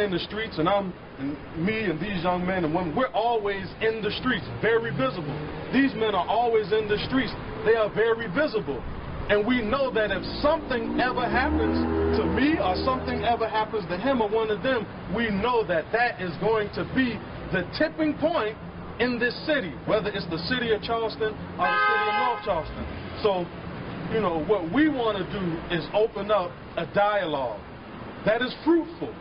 in the streets, and me and these young men and women, we're always in the streets, very visible. These men are always in the streets. They are very visible. And we know that if something ever happens to me or something ever happens to him or one of them, we know that that is going to be the tipping point in this city, whether it's the city of Charleston or the city of North Charleston. So, you know, what we want to do is open up a dialogue that is fruitful.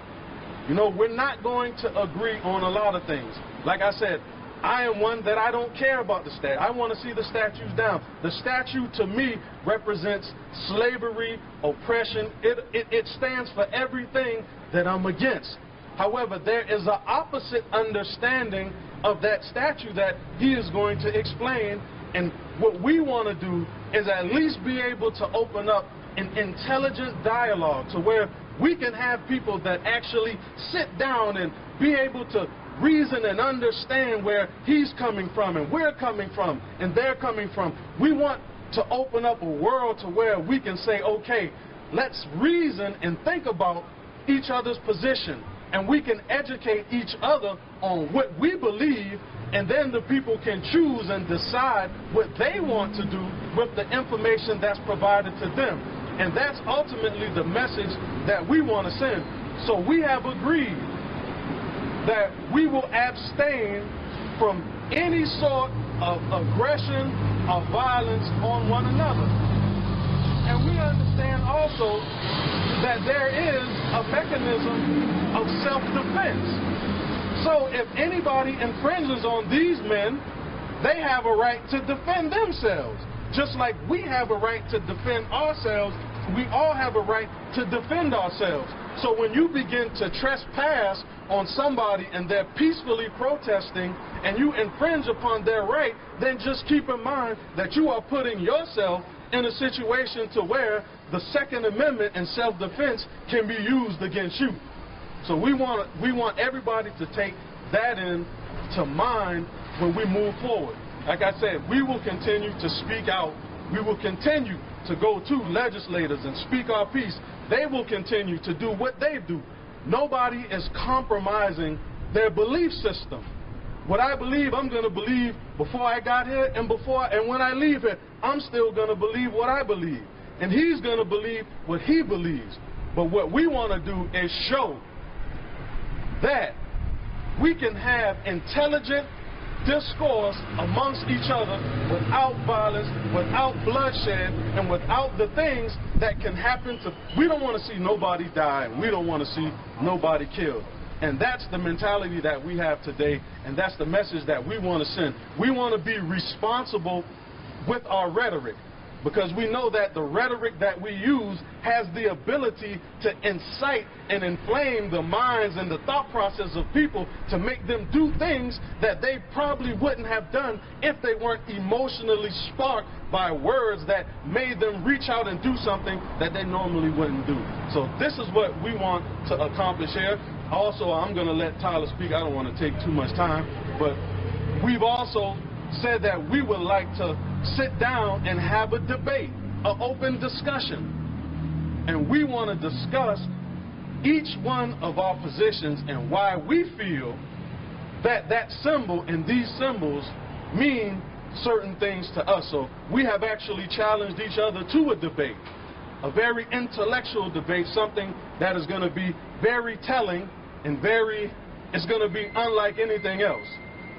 You know, we're not going to agree on a lot of things. Like I said, I am one that I don't care about the statue. I want to see the statues down. The statue, to me, represents slavery, oppression. It stands for everything that I'm against. However, there is an opposite understanding of that statue that he is going to explain. And what we want to do is at least be able to open up an intelligent dialogue to where we can have people that actually sit down and be able to reason and understand where he's coming from and we're coming from and they're coming from. We want to open up a world to where we can say, okay, let's reason and think about each other's position, and we can educate each other on what we believe, and then the people can choose and decide what they want to do with the information that's provided to them. And that's ultimately the message that we want to send. So we have agreed that we will abstain from any sort of aggression or violence on one another. And we understand also that there is a mechanism of self-defense. So if anybody infringes on these men, they have a right to defend themselves. Just like we have a right to defend ourselves, we all have a right to defend ourselves. So when you begin to trespass on somebody and they're peacefully protesting and you infringe upon their right, then just keep in mind that you are putting yourself in a situation to where the Second Amendment and self-defense can be used against you. So we want everybody to take that into mind when we move forward. Like I said, we will continue to speak out. We will continue to go to legislators and speak our piece. They will continue to do what they do. Nobody is compromising their belief system. What I believe, I'm going to believe before I got here, and when I leave here, I'm still going to believe what I believe. And he's going to believe what he believes. But what we want to do is show that we can have intelligent discourse amongst each other without violence, without bloodshed, and without the things that can happen to... We don't want to see nobody die, and we don't want to see nobody killed. And that's the mentality that we have today, and that's the message that we want to send. We want to be responsible with our rhetoric, because we know that the rhetoric that we use has the ability to incite and inflame the minds and the thought process of people to make them do things that they probably wouldn't have done if they weren't emotionally sparked by words that made them reach out and do something that they normally wouldn't do. So this is what we want to accomplish here. Also, I'm going to let Tyler speak. I don't want to take too much time, but we've also said that we would like to sit down and have a debate, an open discussion. And we want to discuss each one of our positions and why we feel that that symbol and these symbols mean certain things to us. So we have actually challenged each other to a debate, a very intellectual debate, something that is going to be very telling and it's going to be unlike anything else.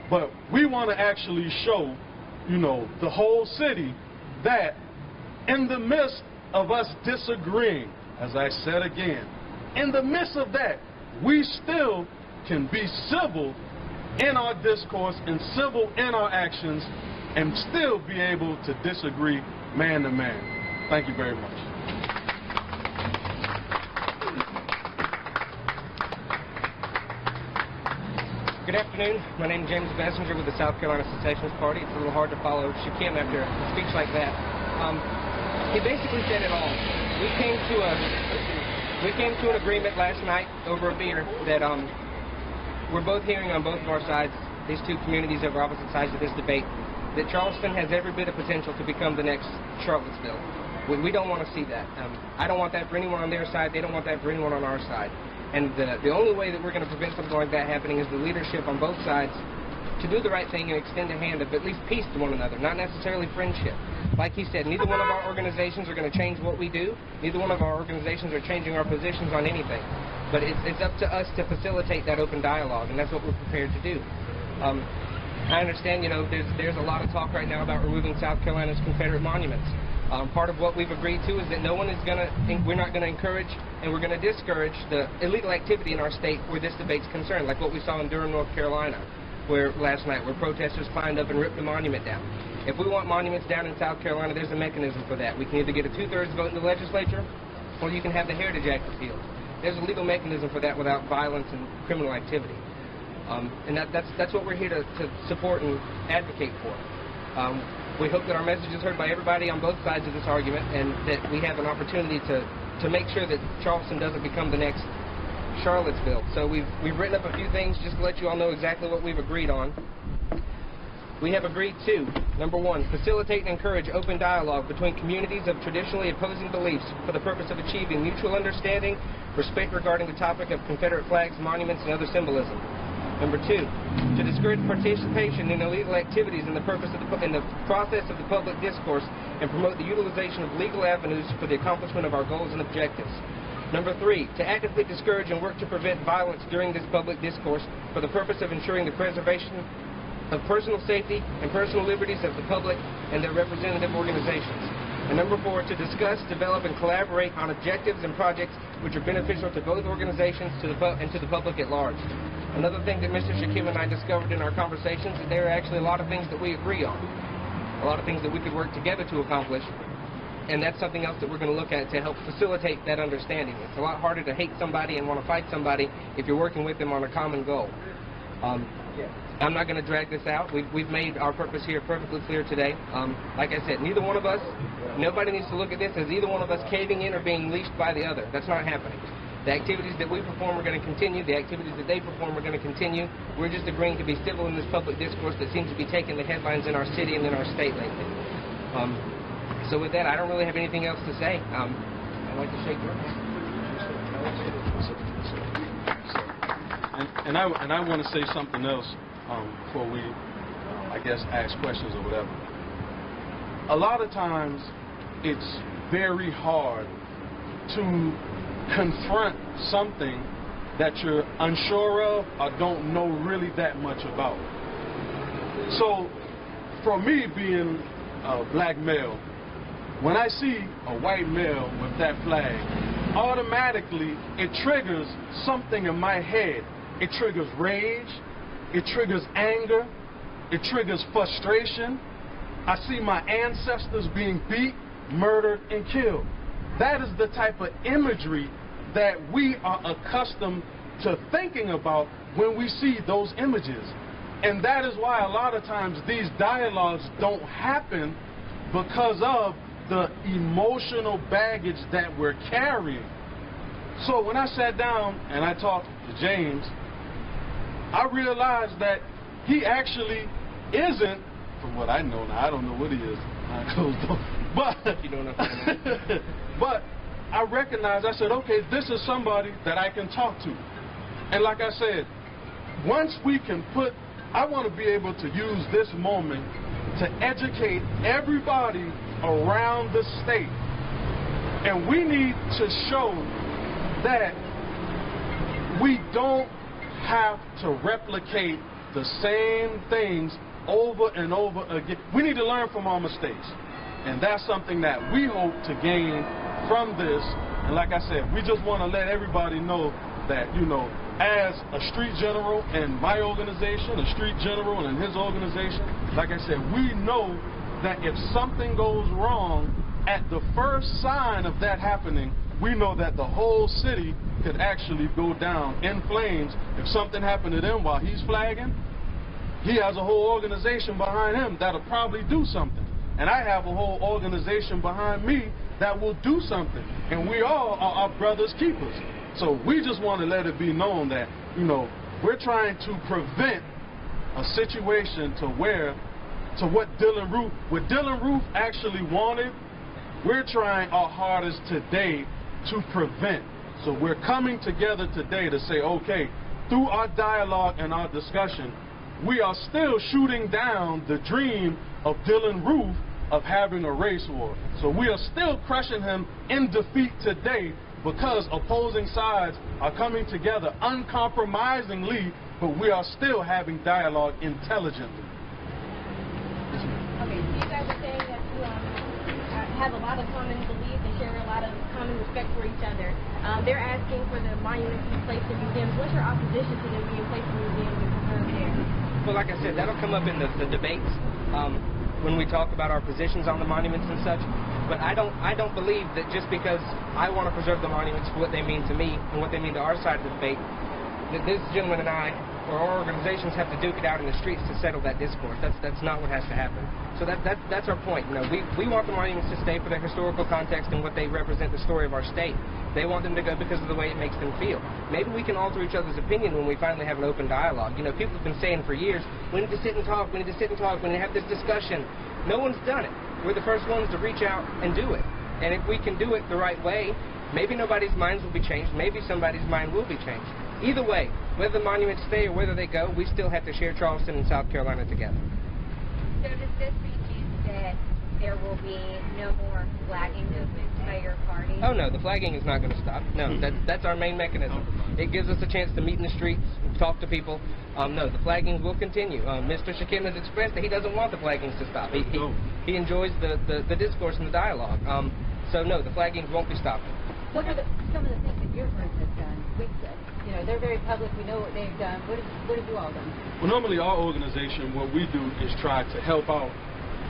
But we want to actually show, you know, the whole city that in the midst of us disagreeing, as I said again, in the midst of that, we still can be civil in our discourse and civil in our actions and still be able to disagree man to man. Thank you very much. Good afternoon. My name is James Messenger with the South Carolina Secessionist Party. It's a little hard to follow Shakim after a speech like that. He basically said it all. We came to an agreement last night over a beer that we're both hearing on both of our sides, these two communities over opposite sides of this debate, that Charleston has every bit of potential to become the next Charlottesville. We don't want to see that. I don't want that for anyone on their side. They don't want that for anyone on our side. And the only way that we're going to prevent something like that happening is the leadership on both sides to do the right thing and extend a hand of at least peace to one another, not necessarily friendship. Like he said, neither one of our organizations are going to change what we do. Neither one of our organizations are changing our positions on anything. But it's up to us to facilitate that open dialogue, and that's what we're prepared to do. I understand, you know, there's a lot of talk right now about removing South Carolina's Confederate monuments. Part of what we've agreed to is that we're not going to encourage and we're going to discourage the illegal activity in our state where this debate's concerned, like what we saw in Durham, North Carolina, last night, where protesters climbed up and ripped the monument down. If we want monuments down in South Carolina, there's a mechanism for that. We can either get a 2/3 vote in the legislature, or you can have the Heritage Act repealed. There's a legal mechanism for that without violence and criminal activity. And that's what we're here to support and advocate for. We hope that our message is heard by everybody on both sides of this argument, and that we have an opportunity to make sure that Charleston doesn't become the next Charlottesville. So we've written up a few things just to let you all know exactly what we've agreed on. We have agreed to, number one, facilitate and encourage open dialogue between communities of traditionally opposing beliefs for the purpose of achieving mutual understanding, respect regarding the topic of Confederate flags, monuments, and other symbolism. Number two, to discourage participation in illegal activities in the process of the public discourse and promote the utilization of legal avenues for the accomplishment of our goals and objectives. Number three, to actively discourage and work to prevent violence during this public discourse for the purpose of ensuring the preservation of personal safety and personal liberties of the public and their representative organizations. And number four, to discuss, develop, and collaborate on objectives and projects which are beneficial to both organizations and to the public at large. Another thing that Mr. Shakim and I discovered in our conversations is there are actually a lot of things that we agree on, a lot of things that we could work together to accomplish, and that's something else that we're going to look at to help facilitate that understanding. It's a lot harder to hate somebody and want to fight somebody if you're working with them on a common goal. I'm not going to drag this out. We've made our purpose here perfectly clear today. Like I said, neither one of us, nobody needs to look at this as either one of us caving in or being leashed by the other. That's not happening. The activities that we perform are going to continue. The activities that they perform are going to continue. We're just agreeing to be civil in this public discourse that seems to be taking the headlines in our city and in our state lately. So with that, I don't really have anything else to say. I'd like to shake your hand. And I want to say something else before we, I guess, ask questions or whatever. A lot of times, it's very hard to confront something that you're unsure of or don't know really that much about. So, for me being a black male, when I see a white male with that flag, automatically it triggers something in my head. It triggers rage, it triggers anger, it triggers frustration. I see my ancestors being beat, murdered, and killed. That is the type of imagery that we are accustomed to thinking about when we see those images. And that is why a lot of times these dialogues don't happen, because of the emotional baggage that we're carrying. So when I sat down and I talked to James, I realized that he actually isn't, from what I know now, I don't know what he is, but, you don't know. but I recognized, I said, okay, this is somebody that I can talk to. And like I said, once we can I want to be able to use this moment to educate everybody around the state. And we need to show that we don't have to replicate the same things over and over again. We need to learn from our mistakes. And that's something that we hope to gain from this. And like I said, we just want to let everybody know that, you know, as a street general in my organization, a street general in his organization, like I said, we know that if something goes wrong, at the first sign of that happening, we know that the whole city could actually go down in flames. If something happened to them while he's flagging, he has a whole organization behind him that'll probably do something. And I have a whole organization behind me that will do something. And we all are our brother's keepers. So we just want to let it be known that, you know, we're trying to prevent a situation to what Dylan Roof actually wanted We're trying our hardest today to prevent. So we're coming together today to say, okay, through our dialogue and our discussion, we are still shooting down the dream of Dylan Roof of having a race war. So we are still crushing him in defeat today because opposing sides are coming together uncompromisingly, but we are still having dialogue intelligently. Okay, so you guys are saying that you have a lot of common beliefs and share a lot of common respect for each other. They're asking for the monuments to be placed in museums. What's your opposition to them being placed in museums and preserved there? Well, like I said, that'll come up in the debates when we talk about our positions on the monuments and such. But I don't believe that just because I want to preserve the monuments for what they mean to me and what they mean to our side of the debate, that this gentleman and I, or our organizations, have to duke it out in the streets to settle that discourse. That's not what has to happen. So that's our point. You know, we want the monuments to stay for their historical context and what they represent the story of our state. They want them to go because of the way it makes them feel. Maybe we can alter each other's opinion when we finally have an open dialogue. You know, people have been saying for years, we need to sit and talk, we need to sit and talk, we need to have this discussion. No one's done it. We're the first ones to reach out and do it. And if we can do it the right way, maybe nobody's minds will be changed, maybe somebody's mind will be changed. Either way, whether the monuments stay or whether they go, we still have to share Charleston and South Carolina together. So does this mean that there will be no more flagging movements by your party? Oh no, the flagging is not going to stop. No, that's our main mechanism. It gives us a chance to meet in the streets, talk to people. No, the flagging will continue. Mr. Shakim has expressed that he doesn't want the flaggings to stop. He enjoys the discourse and the dialogue. So no, the flagging won't be stopped. What are some of the things that your group has done? You know, they're very public. We know what they've done. What have you all done? Well, normally our organization, what we do is try to help out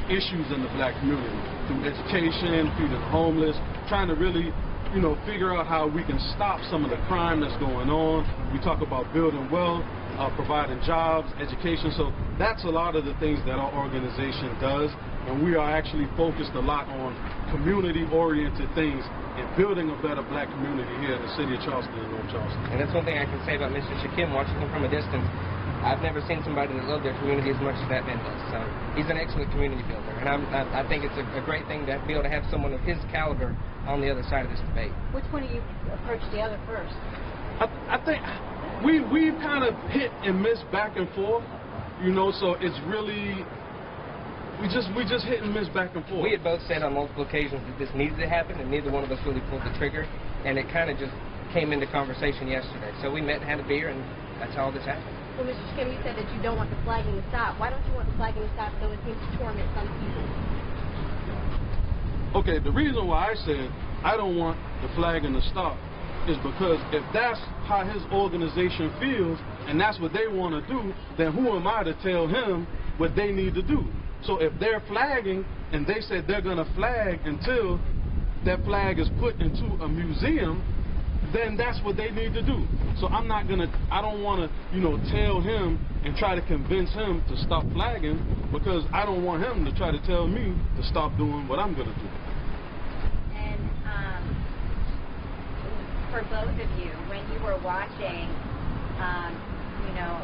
issues in the black community through education, feeding the homeless, trying to really, you know, figure out how we can stop some of the crime that's going on. We talk about building wealth, providing jobs, education. So that's a lot of the things that our organization does. And we are actually focused a lot on community-oriented things and building a better black community here in the city of Charleston and North Charleston. And that's one thing I can say about Mr. Shakim, watching him from a distance. I've never seen somebody that loved their community as much as that man does. So he's an excellent community builder. And I think it's a great thing to be able to have someone of his caliber on the other side of this debate. Which one of you approached the other first? I think we've kind of hit and missed back and forth, you know, so it's really... We just hit and miss back and forth. We had both said on multiple occasions that this needed to happen, and neither one of us really pulled the trigger, and it kind of just came into conversation yesterday. So we met and had a beer, and that's how all this happened. Well, Mr. Shakim, you said that you don't want the flagging to stop. Why don't you want the flagging to stop, though it seems to torment some people? Okay, the reason why I said I don't want the flagging to stop is because if that's how his organization feels, and that's what they want to do, then who am I to tell him what they need to do? So if they're flagging and they said they're going to flag until that flag is put into a museum, then that's what they need to do. So I don't want to, you know, tell him and try to convince him to stop flagging, because I don't want him to try to tell me to stop doing what I'm going to do. And for both of you, when you were watching, you know,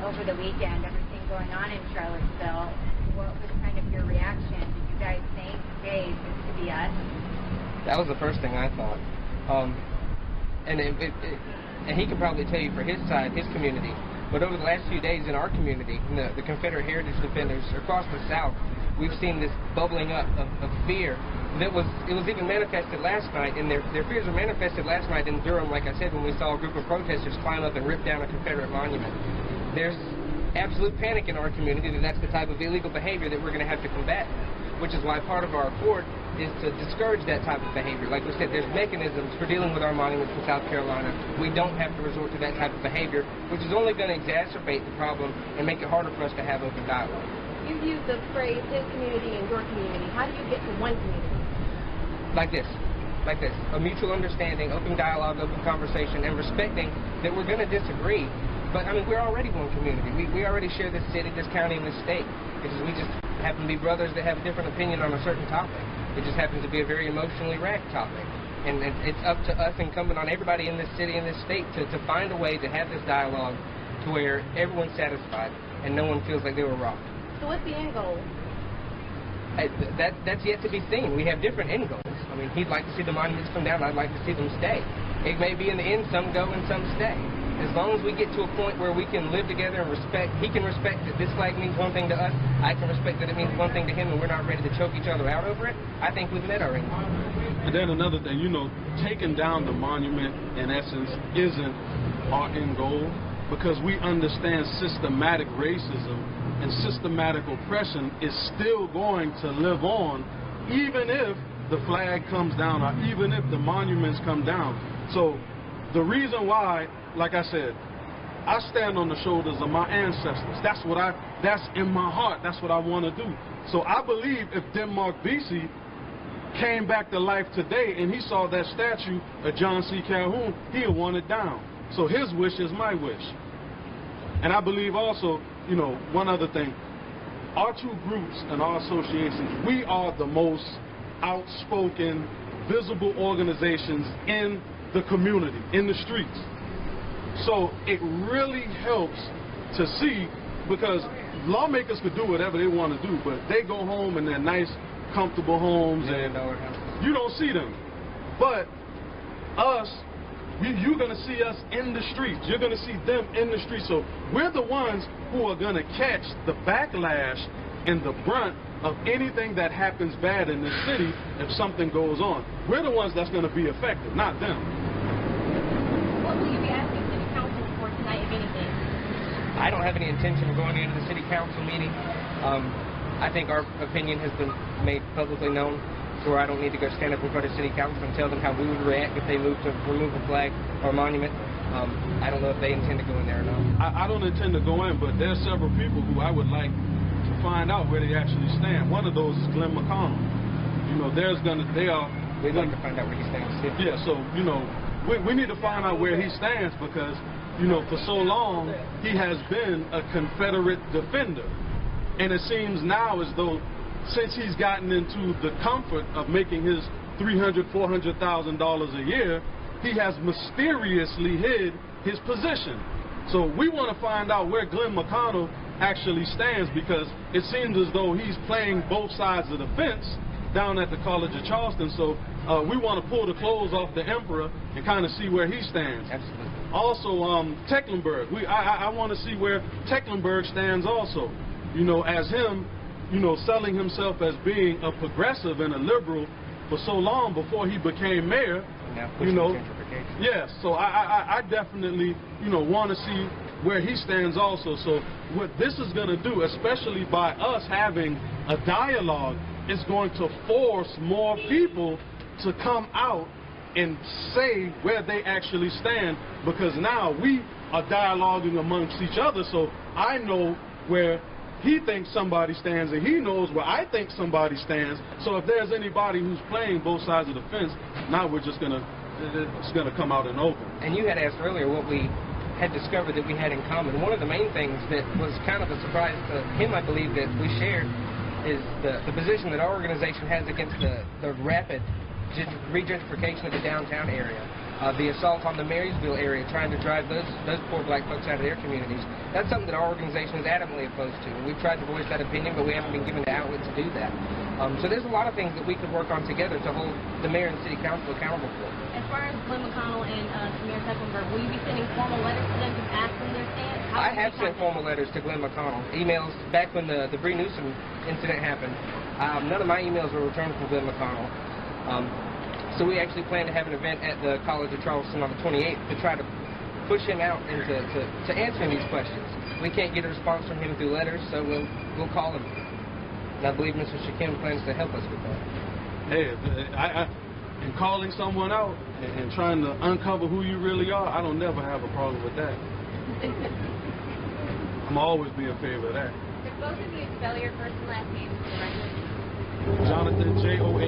over the weekend, everything going on in Charlottesville, what was kind of your reaction? Did you guys think, hey, this could be us? That was the first thing I thought. And he can probably tell you for his side, his community, but over the last few days in our community, the Confederate Heritage Defenders across the South, we've seen this bubbling up of fear. It was even manifested last night, and their fears were manifested last night in Durham, like I said, when we saw a group of protesters climb up and rip down a Confederate monument. There's absolute panic in our community that that's the type of illegal behavior that we're going to have to combat, which is why part of our accord is to discourage that type of behavior. Like we said, there's mechanisms for dealing with our monuments in South Carolina. We don't have to resort to that type of behavior, which is only going to exacerbate the problem and make it harder for us to have open dialogue. You've used the phrase his community and your community. How do you get to one community? Like this. A mutual understanding, open dialogue, open conversation, and respecting that we're going to disagree. But, I mean, we're already one community. We already share this city, this county, and this state. Because we just happen to be brothers that have a different opinion on a certain topic. It just happens to be a very emotionally wracked topic. And it's up to us, incumbent on everybody in this city and this state, to find a way to have this dialogue to where everyone's satisfied and no one feels like they were robbed. So what's the end goal? That's yet to be seen. We have different end goals. I mean, he'd like to see the monuments come down. I'd like to see them stay. It may be in the end some go and some stay. As long as we get to a point where we can live together and respect, he can respect that this flag means one thing to us, I can respect that it means one thing to him, and we're not ready to choke each other out over it, I think we've met our end. And then another thing, you know, taking down the monument, in essence, isn't our end goal, because we understand systematic racism and systematic oppression is still going to live on, even if the flag comes down or even if the monuments come down. So the reason why, like I said, I stand on the shoulders of my ancestors. That's in my heart. That's what I want to do. So I believe if Denmark Vesey came back to life today and he saw that statue of John C. Calhoun, he'd want it down. So his wish is my wish. And I believe also, you know, one other thing, our two groups and our associations, we are the most outspoken, visible organizations in the community, in the streets. So it really helps to see, because lawmakers could do whatever they want to do, but they go home in their nice, comfortable homes and you don't see them. But us, you're going to see us in the streets. You're going to see them in the streets. So we're the ones who are going to catch the backlash and the brunt of anything that happens bad in the city if something goes on. We're the ones that's going to be affected, not them. What will you be asking City Council for tonight, if anything? I don't have any intention of going into the City Council meeting. I think our opinion has been made publicly known, so I don't need to go stand up in front of City Council and tell them how we would react if they moved to remove a flag or a monument. I don't know if they intend to go in there or not. I don't intend to go in, but there's several people who I would like to find out where they actually stand. One of those is Glenn McConnell. You know, we'd like to find out where he stands. Yeah, so, you know, we need to find out where he stands, because, you know, for so long he has been a Confederate defender. And it seems now as though, since he's gotten into the comfort of making his $300,000, $400,000 a year, he has mysteriously hid his position. So we want to find out where Glenn McConnell actually stands, because it seems as though he's playing both sides of the fence down at the College of Charleston. So we want to pull the clothes off the emperor and kind of see where he stands. Absolutely. Also, Tecklenburg. I want to see where Tecklenburg stands also. You know, as him, you know, selling himself as being a progressive and a liberal for so long before he became mayor. You know, yes. So I definitely, you know, want to see where he stands also. So what this is going to do, especially by us having a dialogue, is going to force more people to come out and say where they actually stand, because now we are dialoguing amongst each other. So I know where he thinks somebody stands, and he knows where I think somebody stands. So if there's anybody who's playing both sides of the fence, now we're just gonna, it's gonna come out in open. And you had asked earlier what we had discovered that we had in common. One of the main things that was kind of a surprise to him, I believe, that we shared is the position that our organization has against the rapid regentrification of the downtown area. The assault on the Marysville area, trying to drive those poor black folks out of their communities. That's something that our organization is adamantly opposed to. And we've tried to voice that opinion, but we haven't been given the outlet to do that. So there's a lot of things that we could work on together to hold the mayor and city council accountable for. As far as Glenn McConnell and Mayor Tecklenburg, will you be sending formal letters to them to ask them their stance? I have sent formal letters to Glenn McConnell. Emails back when the Bree Newsom incident happened. None of my emails were returned from Glenn McConnell. So we actually plan to have an event at the College of Charleston on the 28th to try to push him out and to answering these questions. We can't get a response from him through letters, so we'll call him. And I believe Mr. Shakim plans to help us with that. Hey, in calling someone out and trying to uncover who you really are, I don't never have a problem with that. I'm always be in favor of that. Could both of you spell your first and last names correctly? Jonathan, Johnathan,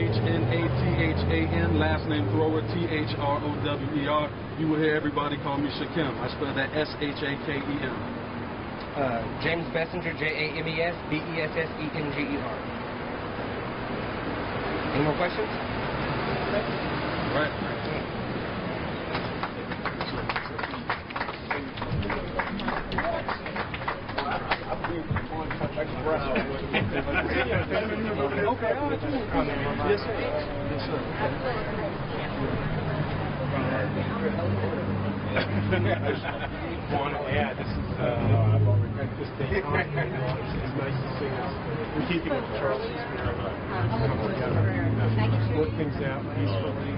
last name Thrower, Thrower. You will hear everybody call me Shakim. I spell that Shakem. James Bessinger, James, Bessenger. Any more questions? Right. I believe Okay. Yes, sir. Yes, sir. Want to add, this is I've already read this day. It's nice to see us. We're keeping it Charleston spirit. Come together, work things out peacefully.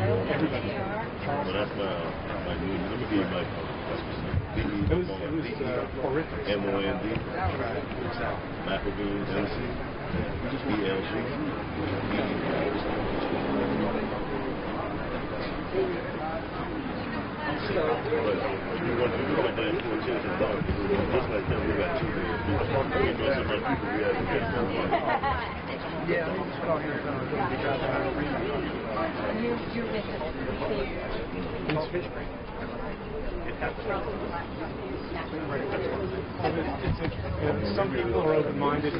Everybody. But that's let me give you my It was horrific. MOND, McElveen, MC, ELG. But you want to go like that for a chance of dollars. Just like that, we got 2 million people. We know so much people we have to get no money. Yeah, we just call here. Some people are open-minded.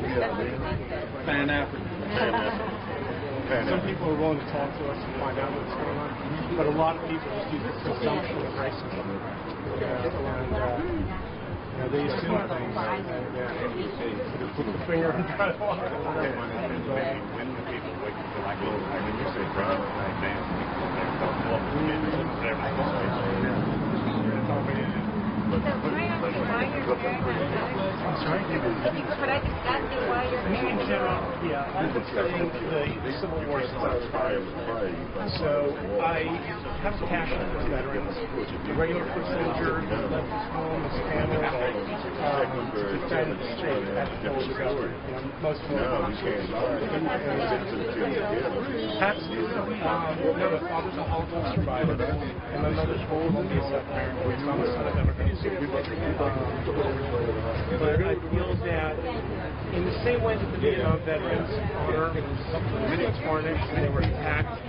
Some people are willing to talk to us and find out what's going on, but a lot of people just use the presumption of racism. They assume things and put the finger in front of When the people wake up, like, when you say crime, like, damn, So can I ask you why you're sharing that? Could I just ask you why you're sharing in general, yeah, I've been studying the Civil War since so I have a passion for veterans, the regular foot soldier that left his home, his family, to defend the state at the full government. Most of them absolutely. No, my father's a Holocaust survivor, and my mother's whole home is a parent. So I'm a son of immigrants. But I feel that in the same way that the Vietnam veterans honor many tarnished and they were attacked